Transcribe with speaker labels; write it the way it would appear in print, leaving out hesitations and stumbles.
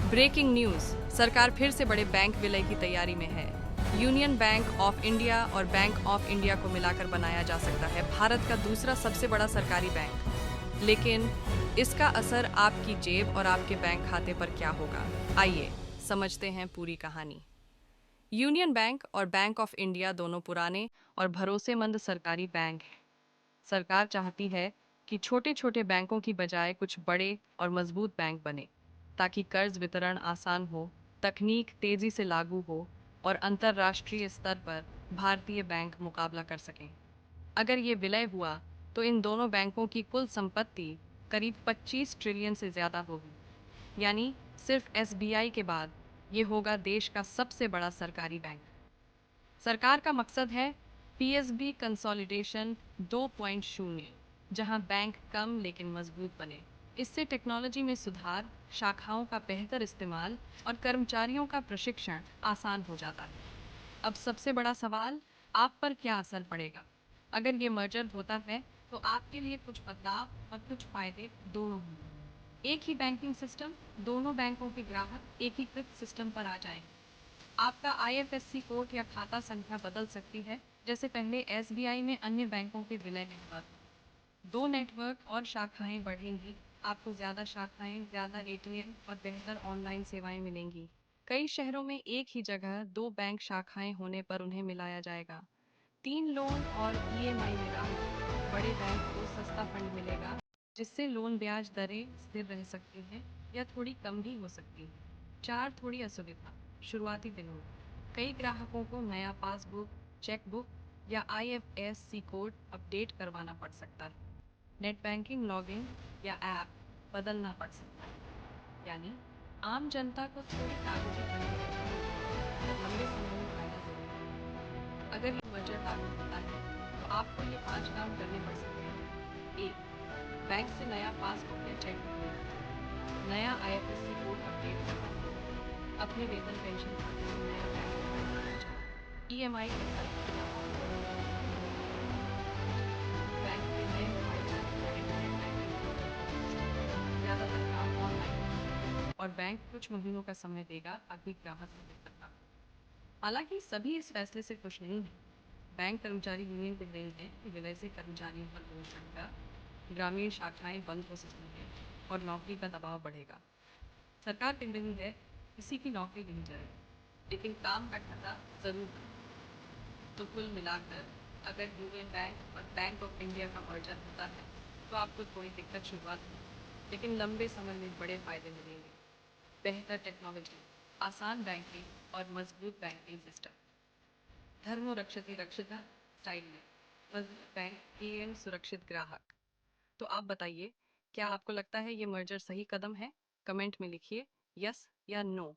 Speaker 1: Breaking news. सरकार फिर से बड़े बैंक विलय की तैयारी में है। यूनियन बैंक ऑफ इंडिया और बैंक ऑफ इंडिया को मिलाकर बनाया जा सकता है भारत का दूसरा सबसे बड़ा सरकारी बैंक। लेकिन इसका असर आपकी जेब और आपके बैंक खाते पर क्या होगा? आइए समझते हैं पूरी कहानी। यूनियन बैंक और बैंक ऑफ इंडिया दोनों पुराने और भरोसेमंद सरकारी बैंक हैं। सरकार चाहती है कि छोटे छोटे बैंकों की बजाय कुछ बड़े और मजबूत बैंक बने, ताकि कर्ज वितरण आसान हो, तकनीक तेजी से लागू हो और अंतर्राष्ट्रीय स्तर पर भारतीय बैंक मुकाबला कर सकें। अगर ये विलय हुआ तो इन दोनों बैंकों की कुल संपत्ति करीब 25 ट्रिलियन से ज़्यादा होगी। यानी सिर्फ एसबीआई के बाद ये होगा देश का सबसे बड़ा सरकारी बैंक। सरकार का मकसद है पीएसबी कंसोलिडेशन 2.0, जहां बैंक कम लेकिन मजबूत बने। इससे टेक्नोलॉजी में सुधार, शाखाओं का बेहतर इस्तेमाल और कर्मचारियों का प्रशिक्षण आसान हो जाता है। अब सबसे बड़ा सवाल, आप पर क्या असर पड़ेगा? अगर ये मर्जर होता है तो आपके लिए कुछ बदलाव और कुछ फायदे दोनों होंगे। एक ही बैंकिंग सिस्टम, दोनों बैंकों के ग्राहक एकीकृत सिस्टम पर आ जाएंगे। आपका आईएफएससी कोड या खाता संख्या बदल सकती है, जैसे पहले एसबीआई में अन्य बैंकों के विलय में हुआ। दो नेटवर्क और शाखाएं बढ़ेंगी। आपको ज़्यादा शाखाएं, ज़्यादा एटीएम और बेहतर ऑनलाइन सेवाएं मिलेंगी। कई शहरों में एक ही जगह दो बैंक शाखाएं होने पर उन्हें मिलाया जाएगा। 3 लोन और ईएमआई में राहत। बड़े बैंक को सस्ता फंड मिलेगा, जिससे लोन ब्याज दरें स्थिर रह सकती हैं या थोड़ी कम भी हो सकती हैं। 4, थोड़ी असुविधा। शुरुआती दिनों में कई ग्राहकों को नया पासबुक, चेकबुक या आईएफएससी कोड अपडेट करवाना पड़ सकता है। नेट बैंकिंग लॉगिन या ऐप बदलना पड़ सकता है। यानी आम जनता को थोड़ी कागजी प्रक्रिया और लंबे समय में फायदा जरूर है। अगर ये मर्जर लागू होता है तो आपको ये 5 काम करने पड़ सकते हैं। 1, बैंक से नया पासबुक या चेकबुक लेना। नया आईएफएससी कोड अपडेट करवाना। अपने वेतन पेंशन खाते में नया बैंक खाता खोलना चाहिए। ईएमआई के साथ बैंक के नए मोबाइल ऐप या इंटरनेट बैंकिंग। ज़्यादातर काम ऑनलाइन और बैंक कुछ महीनों का समय देगा ताकि ग्राहक को दिक्कत ना हो। हालांकि सभी इस फैसले से खुश नहीं हैं। बैंक कर्मचारी यूनियन कह रही है कि विलय से कर्मचारियों पर बोझ बढ़ेगा, ग्रामीण शाखाएं बंद हो सकती हैं और नौकरी का दबाव बढ़ेगा। सरकार कह रही है किसी की नौकरी नहीं जाएगी, लेकिन काम का घाटा जरूर है। तो कुल मिलाकर अगर यूनियन बैंक और बैंक ऑफ इंडिया का मर्जर होता है तो आपको थोड़ी दिक्कत शुरुआत में, लेकिन लंबे समय में बड़े फायदे मिलेंगे। बेहतर टेक्नोलॉजी, आसान बैंकिंग और मजबूत बैंकिंग सिस्टम। धर्म रक्षति रक्षिता स्टाइल में मजबूत बैंक एवं सुरक्षित ग्राहक। तो आप बताइए, क्या आपको लगता है ये मर्जर सही कदम है? कमेंट में लिखिए यस या नो।